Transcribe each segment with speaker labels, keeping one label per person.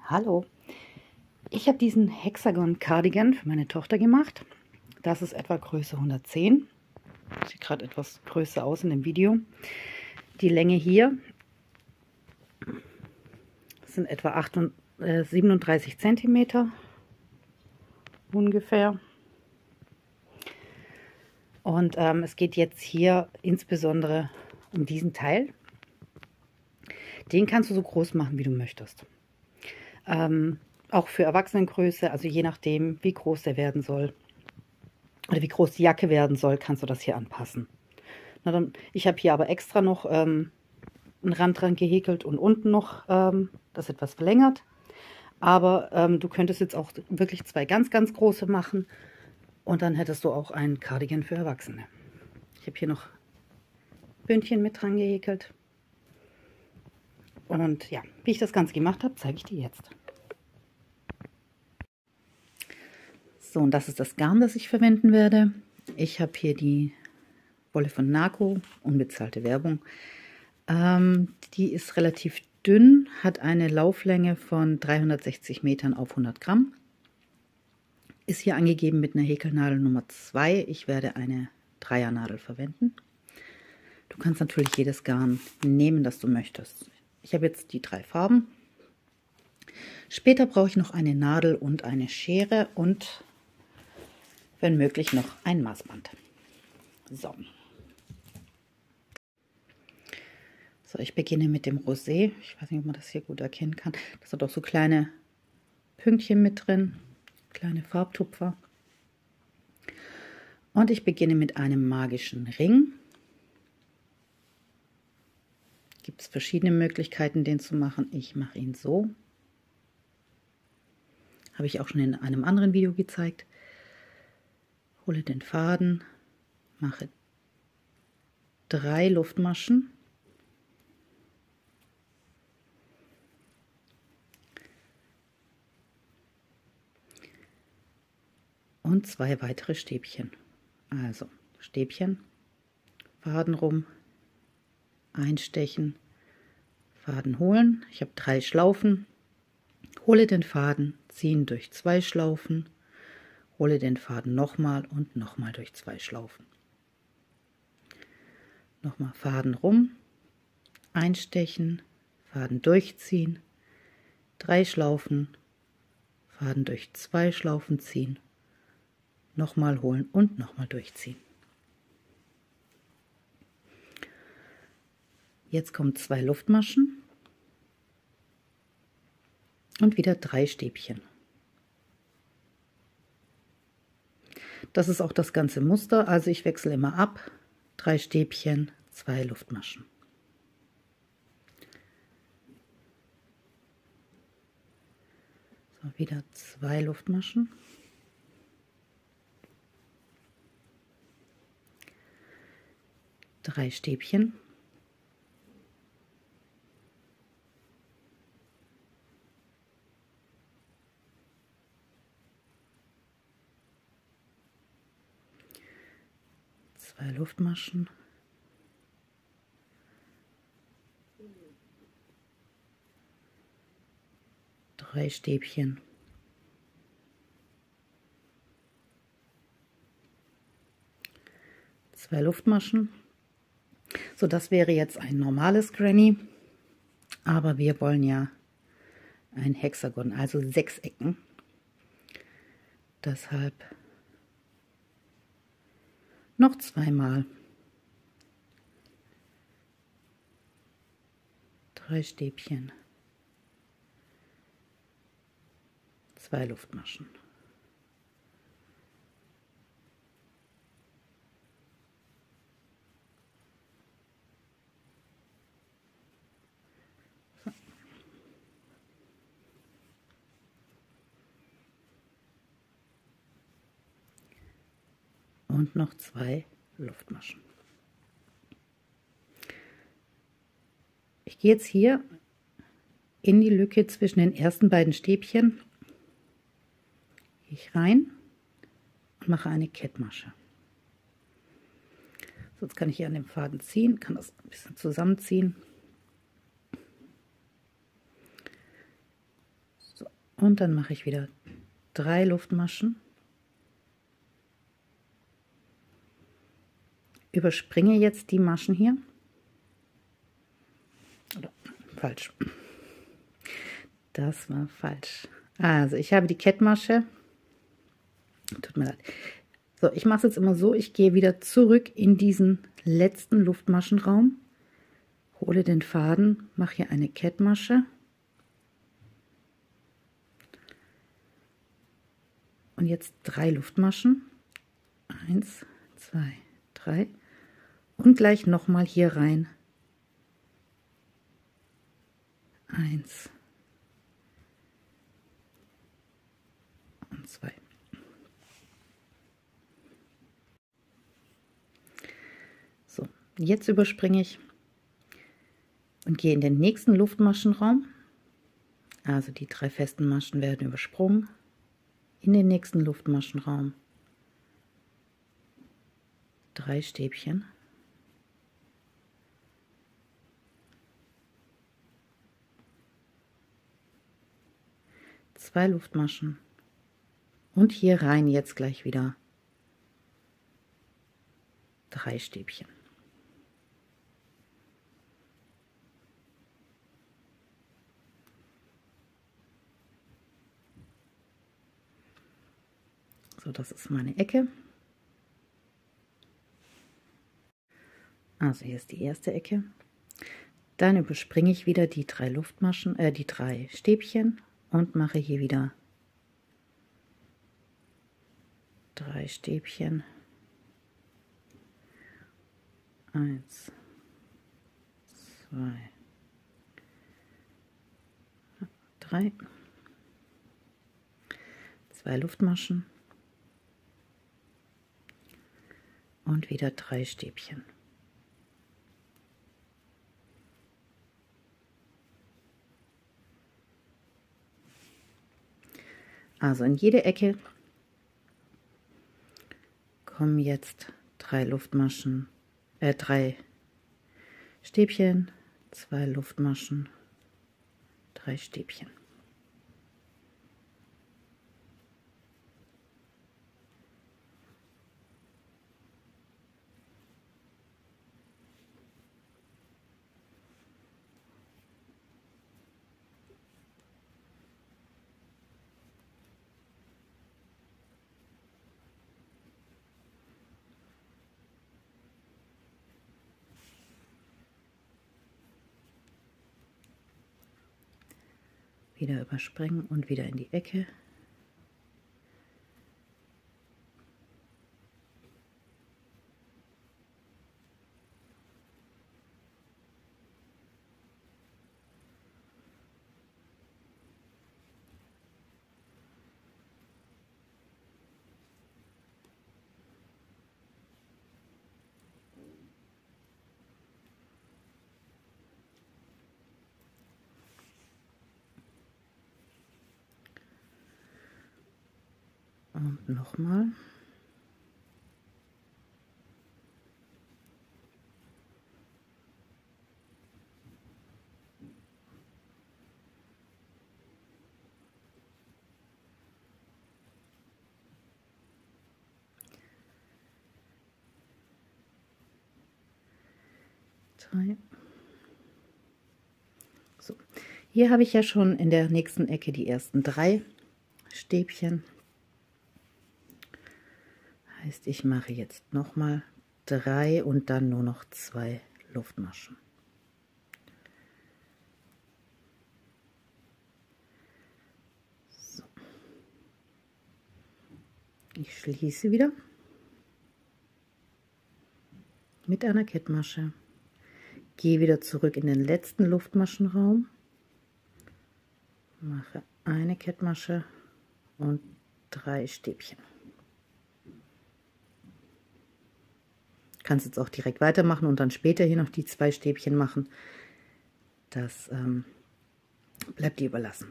Speaker 1: Hallo, ich habe diesen Hexagon Cardigan für meine Tochter gemacht. Das ist etwa Größe 110. Sieht gerade etwas größer aus in dem Video. Die Länge hier sind etwa 37 cm ungefähr. Und es geht jetzt hier insbesondere um diesen Teil. Den kannst du so groß machen, wie du möchtest. Auch für Erwachsenengröße, also je nachdem, wie groß der werden soll oder wie groß die Jacke werden soll, kannst du das hier anpassen. Na dann, ich habe hier aber extra noch einen Rand dran gehäkelt und unten noch das etwas verlängert. Aber du könntest jetzt auch wirklich zwei ganz große machen und dann hättest du auch einen Cardigan für Erwachsene. Ich habe hier noch Bündchen mit dran gehäkelt. Und ja, wie ich das Ganze gemacht habe, zeige ich dir jetzt. So, und das ist das Garn, das ich verwenden werde. Ich habe hier die Wolle von Naco, unbezahlte Werbung. Die ist relativ dünn, hat eine Lauflänge von 360 Metern auf 100 Gramm. Ist hier angegeben mit einer Häkelnadel Nummer 2. Ich werde eine Dreiernadel verwenden. Du kannst natürlich jedes Garn nehmen, das du möchtest. Ich habe jetzt die 3 Farben. Später brauche ich noch eine Nadel und eine Schere und wenn möglich noch ein Maßband. So, ich beginne mit dem Rosé. Ich weiß nicht, ob man das hier gut erkennen kann. Das hat auch so kleine Pünktchen mit drin, kleine Farbtupfer. Und ich beginne mit einem magischen Ring. Gibt es verschiedene Möglichkeiten, den zu machen. Ich mache ihn so. Habe ich auch schon in einem anderen Video gezeigt. Hole den Faden, mache 3 Luftmaschen. Und 2 weitere Stäbchen. Also Stäbchen, Faden rum, einstechen, Faden holen. Ich habe 3 Schlaufen. Hole den Faden, ziehen durch 2 Schlaufen, hole den Faden nochmal und nochmal durch 2 Schlaufen. Nochmal Faden rum, einstechen, Faden durchziehen, 3 Schlaufen, Faden durch 2 Schlaufen ziehen, nochmal holen und nochmal durchziehen. Jetzt kommen 2 Luftmaschen und wieder 3 Stäbchen. Das ist auch das ganze Muster, also ich wechsle immer ab. 3 Stäbchen, 2 Luftmaschen. So, wieder 2 Luftmaschen. 3 Stäbchen. Zwei Luftmaschen. Drei Stäbchen. Zwei Luftmaschen. So, das wäre jetzt ein normales Granny, aber wir wollen ja ein Hexagon, also 6 Ecken. Deshalb noch 2 Mal 3 Stäbchen, 2 Luftmaschen. So. Und noch 2 Luftmaschen. Ich gehe jetzt hier in die Lücke zwischen den ersten beiden Stäbchen rein und mache eine Kettmasche. So, jetzt kann ich hier an dem Faden ziehen, kann das ein bisschen zusammenziehen. So. Und dann mache ich wieder 3 Luftmaschen. Überspringe jetzt die Maschen hier. Oder, falsch. Das war falsch. Also ich habe die Kettmasche. Tut mir leid. So, ich mache es jetzt immer so, ich gehe wieder zurück in diesen letzten Luftmaschenraum, hole den Faden, mache hier eine Kettmasche und jetzt 3 Luftmaschen. 1, 2, 3 und gleich nochmal hier rein. 1 und 2. So, jetzt überspringe ich und gehe in den nächsten Luftmaschenraum. Also die 3 festen Maschen werden übersprungen. In den nächsten Luftmaschenraum 3 Stäbchen. Zwei Luftmaschen und hier rein jetzt gleich wieder 3 Stäbchen. So, das ist meine Ecke. Also hier ist die erste Ecke. Dann überspringe ich wieder die 3 Luftmaschen, die 3 Stäbchen und mache hier wieder 3 Stäbchen. 1, 2, 3. 2 Luftmaschen und wieder 3 Stäbchen. Also in jede Ecke kommen jetzt 3 Luftmaschen, 3 Stäbchen, 2 Luftmaschen, 3 Stäbchen. Wieder überspringen und wieder in die Ecke. Und nochmal. So, hier habe ich ja schon in der nächsten Ecke die ersten 3 Stäbchen. Heißt, ich mache jetzt nochmal 3 und dann nur noch 2 Luftmaschen. So. Ich schließe wieder mit einer Kettmasche. Gehe wieder zurück in den letzten Luftmaschenraum, mache eine Kettmasche und 3 Stäbchen. Kannst jetzt auch direkt weitermachen und dann später hier noch die 2 Stäbchen machen. Das bleibt dir überlassen.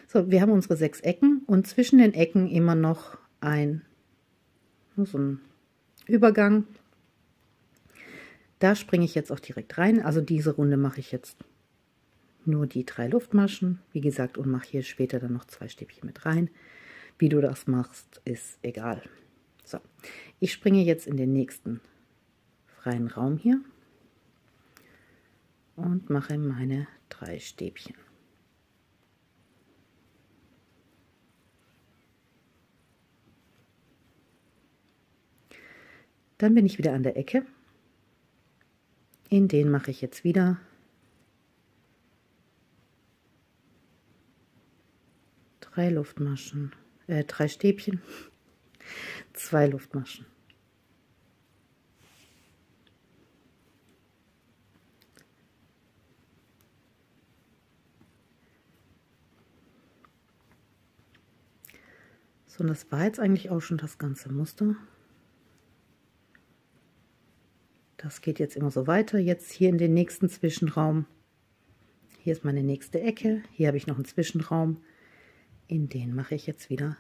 Speaker 1: So, wir haben unsere 6 Ecken und zwischen den Ecken immer noch so ein Übergang. Da springe ich jetzt auch direkt rein. Also diese Runde mache ich jetzt nur die 3 Luftmaschen, wie gesagt, und mache hier später dann noch 2 Stäbchen mit rein. Wie du das machst, ist egal. So, ich springe jetzt in den nächsten freien Raum hier und mache meine 3 Stäbchen. Dann bin ich wieder an der Ecke. In den mache ich jetzt wieder 3 Luftmaschen, 3 Stäbchen, 2 Luftmaschen. So, und das war jetzt eigentlich auch schon das ganze Muster. Das geht jetzt immer so weiter. Jetzt hier in den nächsten Zwischenraum. Hier ist meine nächste Ecke. Hier habe ich noch einen Zwischenraum. In den mache ich jetzt wieder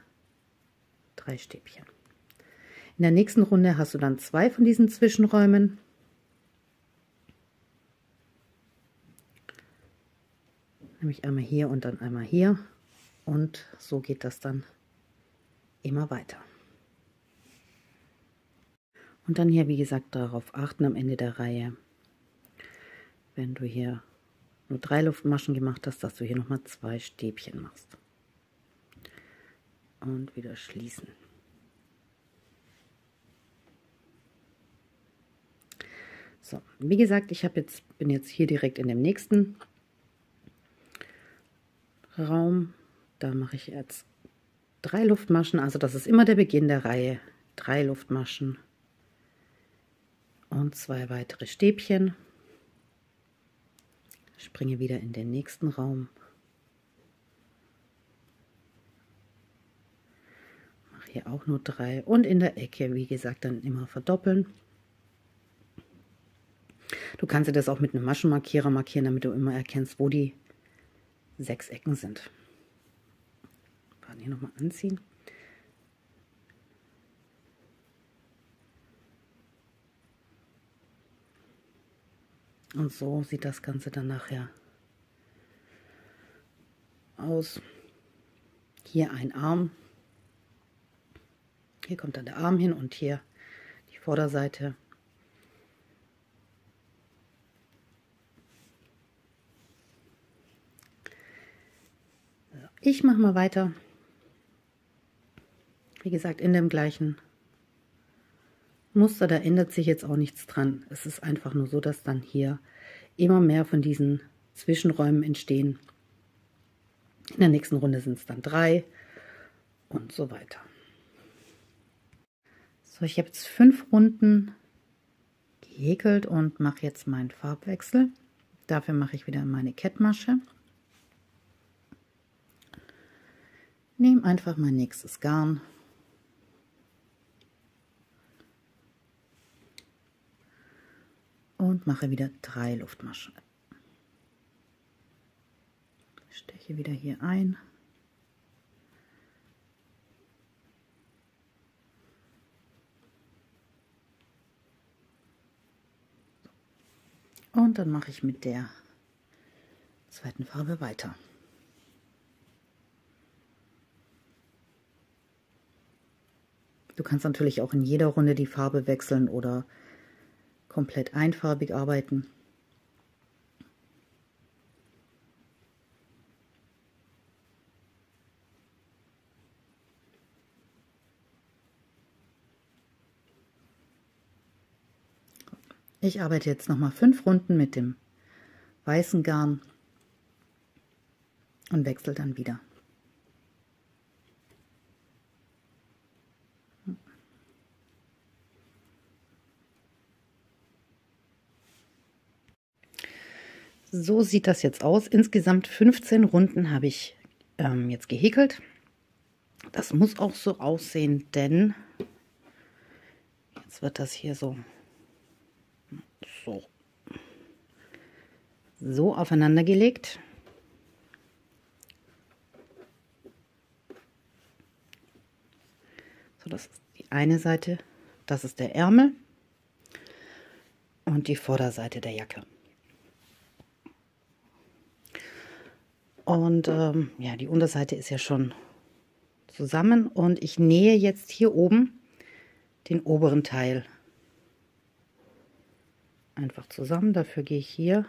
Speaker 1: 3 Stäbchen. In der nächsten Runde hast du dann 2 von diesen Zwischenräumen. Nämlich einmal hier und dann einmal hier. Und so geht das dann immer weiter. Und dann hier, wie gesagt, darauf achten am Ende der Reihe, wenn du hier nur 3 Luftmaschen gemacht hast, dass du hier nochmal 2 Stäbchen machst. Und wieder schließen. So, wie gesagt, ich bin jetzt hier direkt in dem nächsten Raum. Da mache ich jetzt 3 Luftmaschen, also das ist immer der Beginn der Reihe. 3 Luftmaschen. Und 2 weitere Stäbchen. Springe wieder in den nächsten Raum. Mache hier auch nur 3 und in der Ecke, wie gesagt, dann immer verdoppeln. Du kannst dir das auch mit einem Maschenmarkierer markieren, damit du immer erkennst, wo die 6 Ecken sind. Hier nochmal anziehen. Und so sieht das Ganze dann nachher aus. Hier ein Arm. Hier kommt dann der Arm hin und hier die Vorderseite. Ich mache mal weiter. Wie gesagt, in dem gleichen Muster, da ändert sich jetzt auch nichts dran. Es ist einfach nur so, dass dann hier immer mehr von diesen Zwischenräumen entstehen. In der nächsten Runde sind es dann 3 und so weiter. So, ich habe jetzt 5 Runden gehäkelt und mache jetzt meinen Farbwechsel. Dafür mache ich wieder meine Kettmasche. Nehme einfach mein nächstes Garn. Und mache wieder 3 Luftmaschen. Steche wieder hier ein. Und dann mache ich mit der zweiten Farbe weiter. Du kannst natürlich auch in jeder Runde die Farbe wechseln oder komplett einfarbig arbeiten. Ich arbeite jetzt nochmal 5 Runden mit dem weißen Garn und wechsle dann wieder. So sieht das jetzt aus. Insgesamt 15 Runden habe ich jetzt gehäkelt. Das muss auch so aussehen, denn jetzt wird das hier so aufeinander gelegt. So, das ist die eine Seite, das ist der Ärmel und die Vorderseite der Jacke. Und ja, die Unterseite ist ja schon zusammen und ich nähe jetzt hier oben den oberen Teil einfach zusammen. Dafür gehe ich hier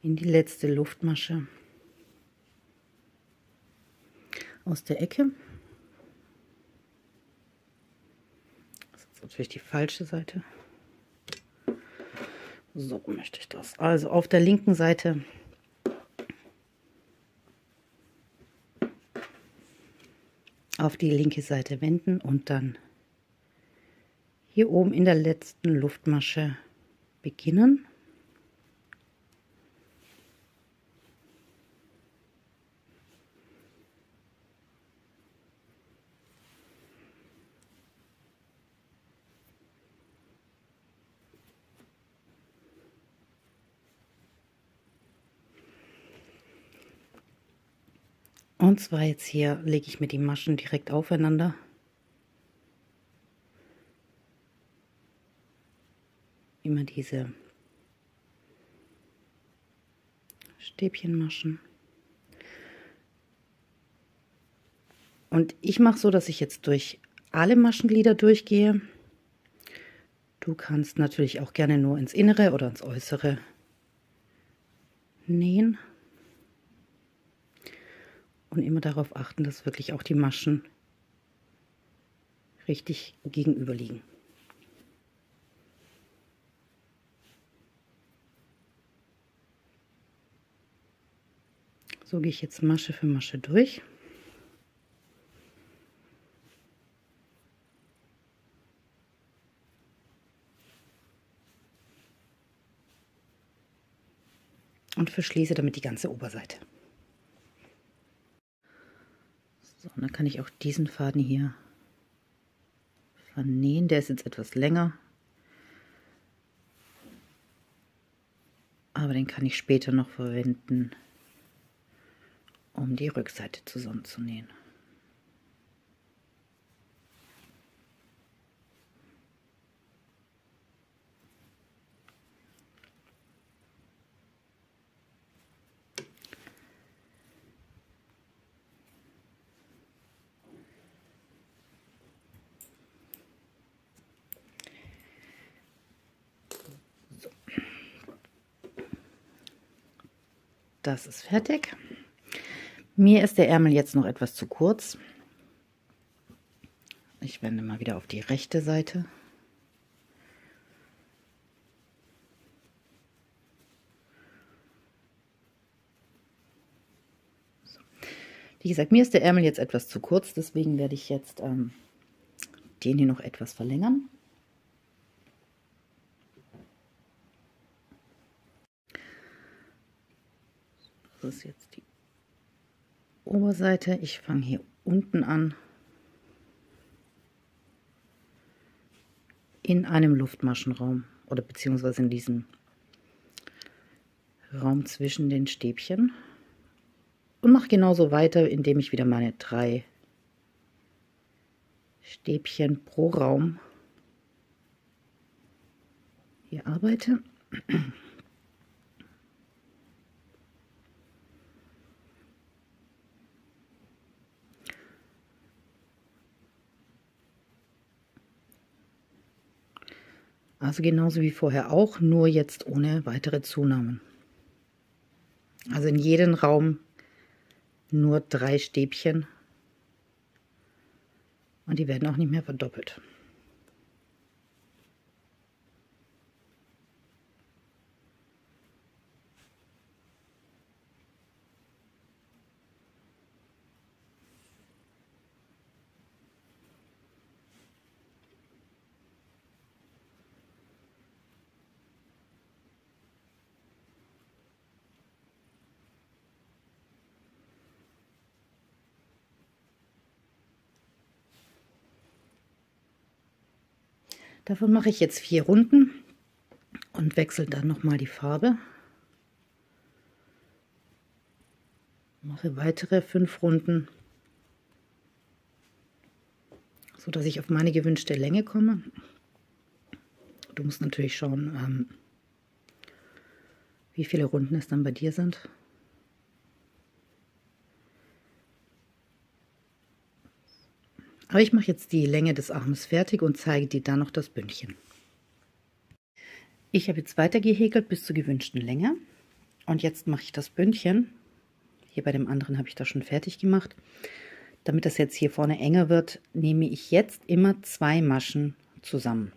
Speaker 1: in die letzte Luftmasche aus der Ecke. Das ist natürlich die falsche Seite. So möchte ich das. Also auf der linken Seite auf die linke Seite wenden und dann hier oben in der letzten Luftmasche beginnen. Und zwar jetzt hier lege ich mir die Maschen direkt aufeinander. Immer diese Stäbchenmaschen. Und ich mache so, dass ich jetzt durch alle Maschenglieder durchgehe. Du kannst natürlich auch gerne nur ins Innere oder ins Äußere nähen. Und immer darauf achten, dass wirklich auch die Maschen richtig gegenüber liegen. So gehe ich jetzt Masche für Masche durch. Und verschließe damit die ganze Oberseite. So, und dann kann ich auch diesen Faden hier vernähen. Der ist jetzt etwas länger. Aber den kann ich später noch verwenden, um die Rückseite zusammenzunähen. Das ist fertig. Mir ist der Ärmel jetzt noch etwas zu kurz. Ich wende mal wieder auf die rechte Seite. So. Wie gesagt, mir ist der Ärmel jetzt etwas zu kurz, deswegen werde ich jetzt den hier noch etwas verlängern. Das ist jetzt die Oberseite. Ich fange hier unten an, in einem Luftmaschenraum oder beziehungsweise in diesem Raum zwischen den Stäbchen und mache genauso weiter, indem ich wieder meine 3 Stäbchen pro Raum hier arbeite. Also genauso wie vorher auch, nur jetzt ohne weitere Zunahmen. Also in jedem Raum nur 3 Stäbchen und die werden auch nicht mehr verdoppelt. Davon mache ich jetzt 4 Runden und wechsle dann nochmal die Farbe. Mache weitere 5 Runden, so dass ich auf meine gewünschte Länge komme. Du musst natürlich schauen, wie viele Runden es dann bei dir sind. Aber ich mache jetzt die Länge des Armes fertig und zeige dir dann noch das Bündchen. Ich habe jetzt weiter gehäkelt bis zur gewünschten Länge und jetzt mache ich das Bündchen. Hier bei dem anderen habe ich das schon fertig gemacht. Damit das jetzt hier vorne enger wird, nehme ich jetzt immer 2 Maschen zusammen.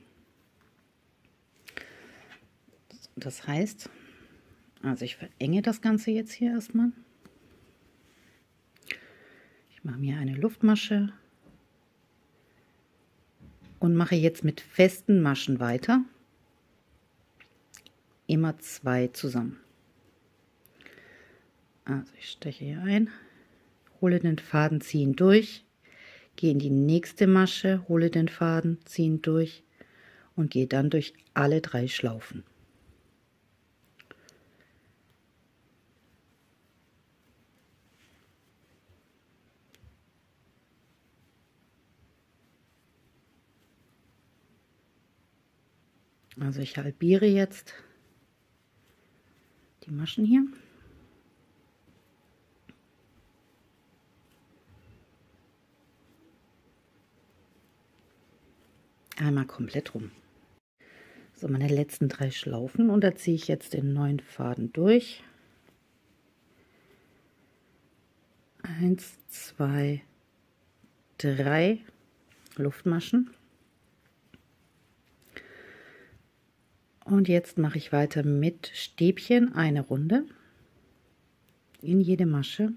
Speaker 1: Das heißt, also ich verenge das Ganze jetzt hier erstmal. Ich mache mir eine Luftmasche und mache jetzt mit festen Maschen weiter. Immer 2 zusammen. Also ich steche hier ein, hole den Faden, ziehe ihn durch, gehe in die nächste Masche, hole den Faden, ziehe ihn durch und gehe dann durch alle 3 Schlaufen. Also ich halbiere jetzt die Maschen hier. Einmal komplett rum. So, meine letzten 3 Schlaufen und da ziehe ich jetzt den neuen Faden durch. 1, 2, 3 Luftmaschen. Und jetzt mache ich weiter mit Stäbchen eine Runde in jede Masche.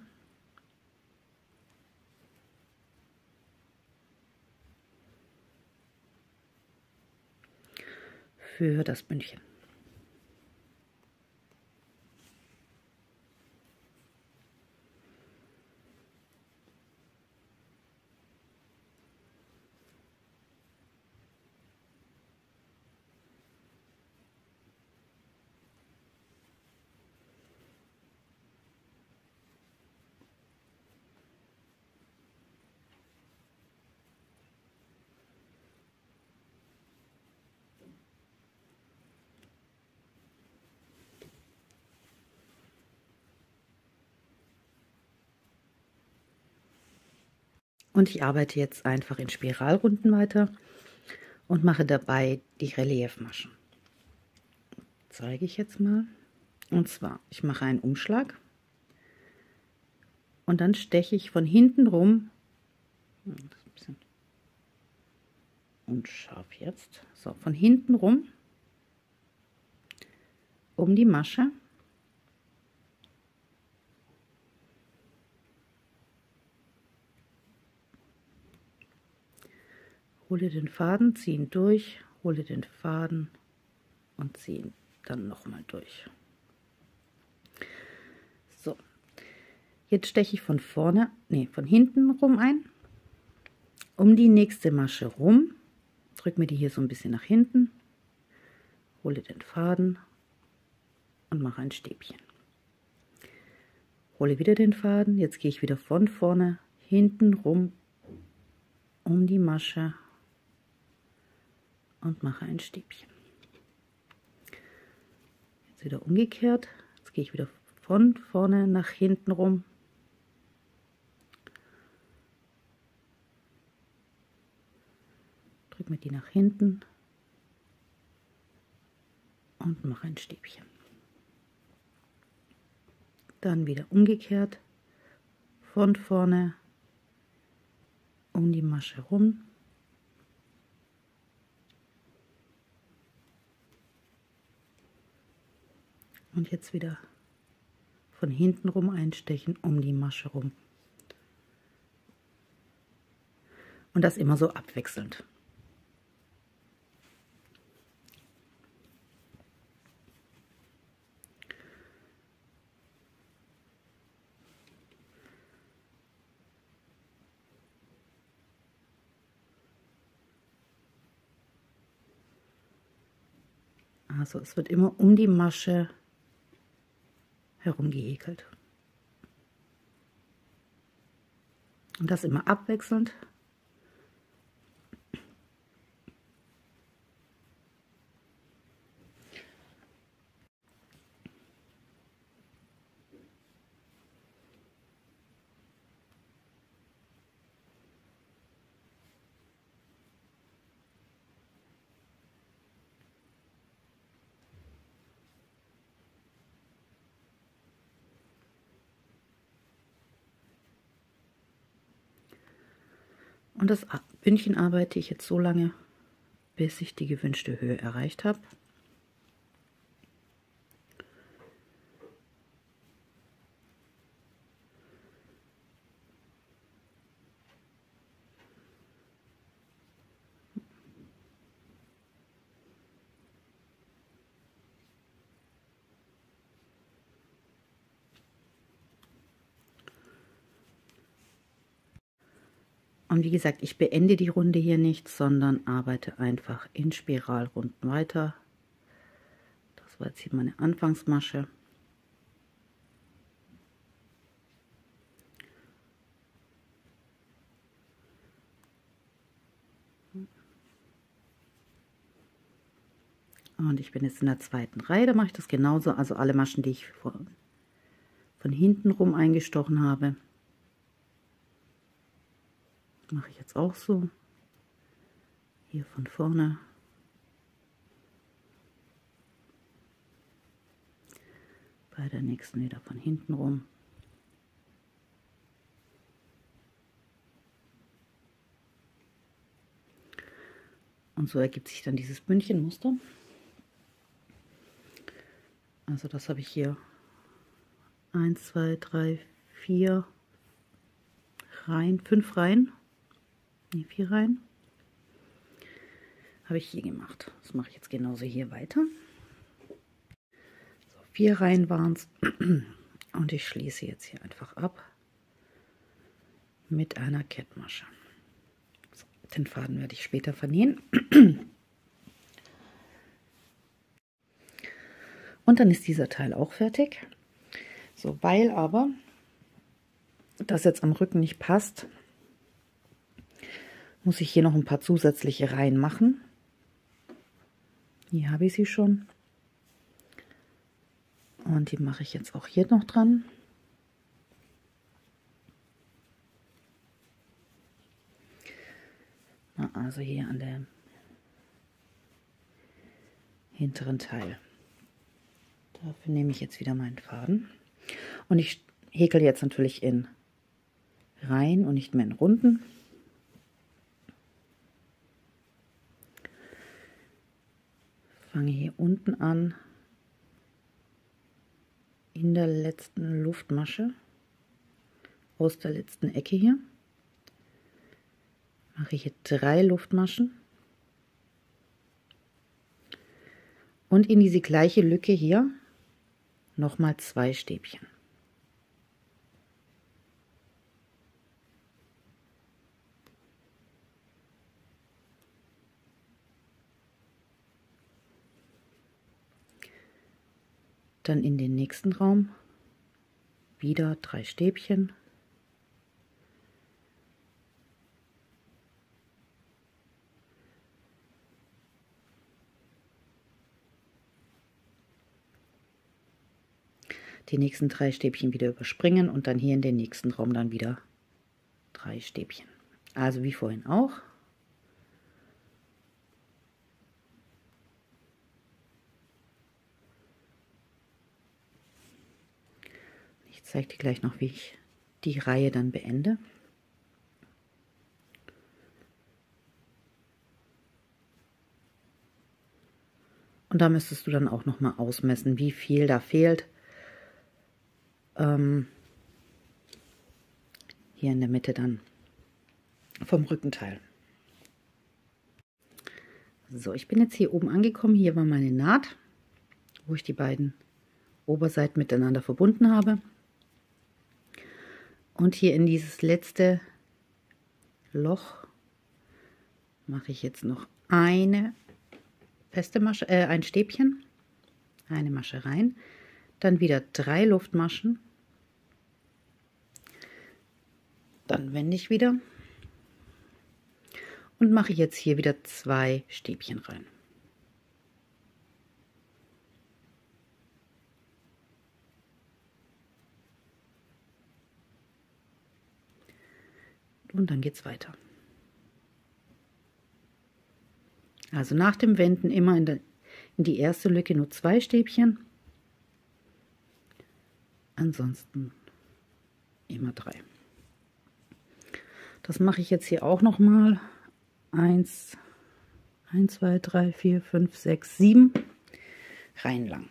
Speaker 1: Für das Bündchen. Und ich arbeite jetzt einfach in Spiralrunden weiter und mache dabei die Reliefmaschen. Zeige ich jetzt mal. Und zwar, ich mache einen Umschlag und dann steche ich von hinten rum, das ist ein bisschen unscharf jetzt, so von hinten rum um die Masche. Hole den Faden, ziehe ihn durch, hole den Faden und ziehe ihn dann nochmal durch. So, jetzt steche ich von vorne, von hinten rum ein, um die nächste Masche rum, drücke mir die hier so ein bisschen nach hinten, hole den Faden und mache ein Stäbchen. Hole wieder den Faden, jetzt gehe ich wieder von vorne hinten rum um die Masche und mache ein Stäbchen. Jetzt wieder umgekehrt. Jetzt gehe ich wieder von vorne nach hinten rum. Drücke mir die nach hinten und mache ein Stäbchen. Dann wieder umgekehrt. Von vorne um die Masche rum. Und jetzt wieder von hinten rum einstechen um die Masche rum. Und das immer so abwechselnd. Also es wird immer um die Masche herum gehäkelt. Und das immer abwechselnd. Und das Bündchen arbeite ich jetzt so lange, bis ich die gewünschte Höhe erreicht habe. Und wie gesagt, ich beende die Runde hier nicht, sondern arbeite einfach in Spiralrunden weiter. Das war jetzt hier meine Anfangsmasche. Und ich bin jetzt in der zweiten Reihe, da mache ich das genauso. Also alle Maschen, die ich von hinten rum eingestochen habe, mache ich jetzt auch so. Hier von vorne. Bei der nächsten wieder von hinten rum. Und so ergibt sich dann dieses Bündchenmuster. Also das habe ich hier 1, 2, 3, 4 Reihen, 5 Reihen, nee, 4 Reihen habe ich hier gemacht. Das mache ich jetzt genauso hier weiter. So, 4 Reihen waren es und ich schließe jetzt hier einfach ab mit einer Kettmasche. So, den Faden werde ich später vernähen. Und dann ist dieser Teil auch fertig. So, weil aber das jetzt am Rücken nicht passt, muss ich hier noch ein paar zusätzliche Reihen machen. Hier habe ich sie schon. Und die mache ich jetzt auch hier noch dran. Also hier an der hinteren Teil. Dafür nehme ich jetzt wieder meinen Faden. Und ich häkel jetzt natürlich in Reihen und nicht mehr in Runden. Fange hier unten an, in der letzten Luftmasche, aus der letzten Ecke hier. Mache ich hier 3 Luftmaschen. Und in diese gleiche Lücke hier nochmal 2 Stäbchen. Dann in den nächsten Raum wieder 3 Stäbchen. Die nächsten 3 Stäbchen wieder überspringen und dann hier in den nächsten Raum dann wieder 3 Stäbchen. Also wie vorhin auch. Ich zeige dir gleich noch, wie ich die Reihe dann beende. Und da müsstest du dann auch noch mal ausmessen, wie viel da fehlt. Hier in der Mitte dann vom Rückenteil. So, ich bin jetzt hier oben angekommen. Hier war meine Naht, wo ich die beiden Oberseiten miteinander verbunden habe. Und hier in dieses letzte Loch mache ich jetzt noch eine feste Masche, ein Stäbchen, eine Masche rein, dann wieder 3 Luftmaschen, dann wende ich wieder und mache jetzt hier wieder 2 Stäbchen rein. Und dann geht es weiter. Also nach dem Wenden immer in die erste Lücke nur 2 Stäbchen. Ansonsten immer 3. Das mache ich jetzt hier auch noch mal. 1, 2, 3, 4, 5, 6, 7 Reihen lang.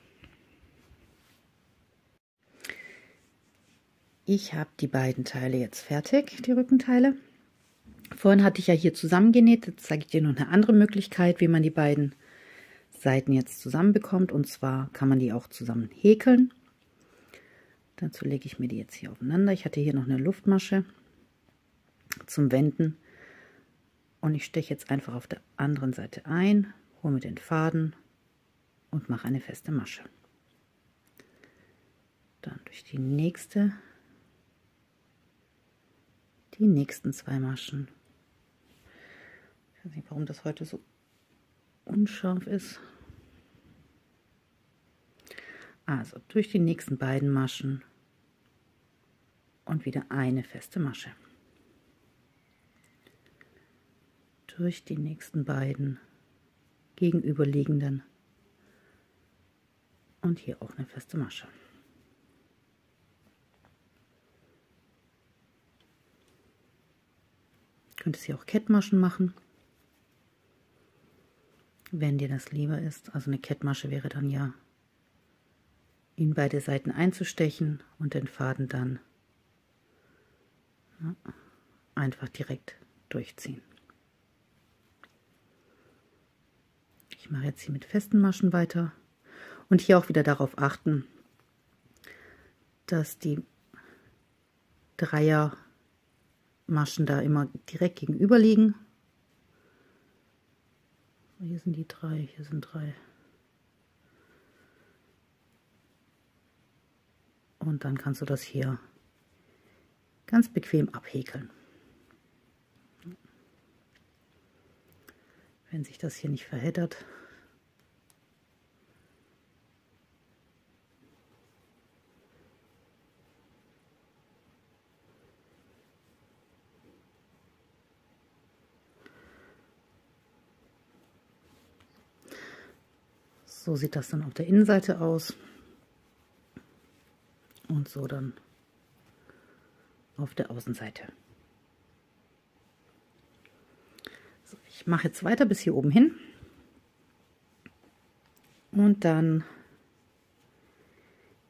Speaker 1: Ich habe die beiden Teile jetzt fertig, die Rückenteile. Vorhin hatte ich ja hier zusammengenäht. Jetzt zeige ich dir noch eine andere Möglichkeit, wie man die beiden Seiten jetzt zusammenbekommt. Und zwar kann man die auch zusammen häkeln. Dazu lege ich mir die jetzt hier aufeinander. Ich hatte hier noch eine Luftmasche zum Wenden. Und ich steche jetzt einfach auf der anderen Seite ein, hole mir den Faden und mache eine feste Masche. Dann durch die nächsten 2 Maschen. Ich weiß nicht, warum das heute so unscharf ist. Also durch die nächsten beiden Maschen und wieder eine feste Masche. Durch die nächsten beiden gegenüberliegenden und hier auch eine feste Masche. Du könntest hier auch Kettmaschen machen, wenn dir das lieber ist. Also eine Kettmasche wäre dann ja in beide Seiten einzustechen und den Faden dann einfach direkt durchziehen. Ich mache jetzt hier mit festen Maschen weiter und hier auch wieder darauf achten, dass die Dreiermaschen da immer direkt gegenüber liegen. Hier sind die 3, hier sind 3. Und dann kannst du das hier ganz bequem abhäkeln. Wenn sich das hier nicht verheddert. So sieht das dann auf der Innenseite aus. Und so dann auf der Außenseite. So, ich mache jetzt weiter bis hier oben hin. Und dann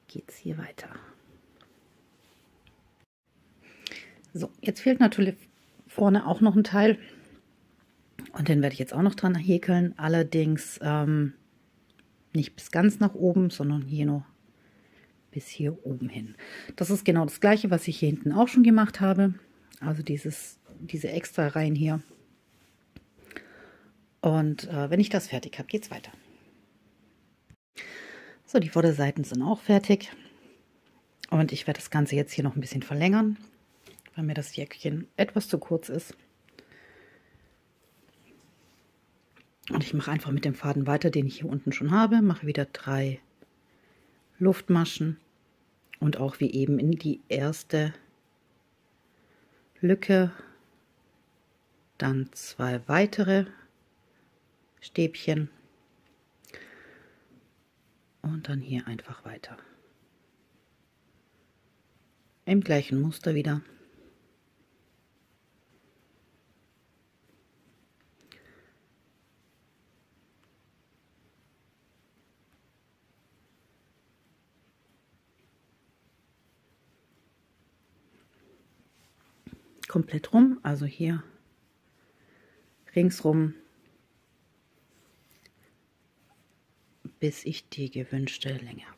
Speaker 1: geht es hier weiter. So, jetzt fehlt natürlich vorne auch noch ein Teil. Und den werde ich jetzt auch noch dran häkeln. Allerdings nicht bis ganz nach oben, sondern hier noch bis hier oben hin. Das ist genau das gleiche, was ich hier hinten auch schon gemacht habe. Also diese extra Reihen hier. Und wenn ich das fertig habe, geht es weiter. So, die Vorderseiten sind auch fertig. Und ich werde das Ganze jetzt hier noch ein bisschen verlängern, weil mir das Jäckchen etwas zu kurz ist. Und ich mache einfach mit dem Faden weiter, den ich hier unten schon habe. Mache wieder 3 Luftmaschen und auch wie eben in die erste Lücke dann 2 weitere Stäbchen und dann hier einfach weiter. Im gleichen Muster wieder. Komplett rum, also hier ringsrum, bis ich die gewünschte Länge habe.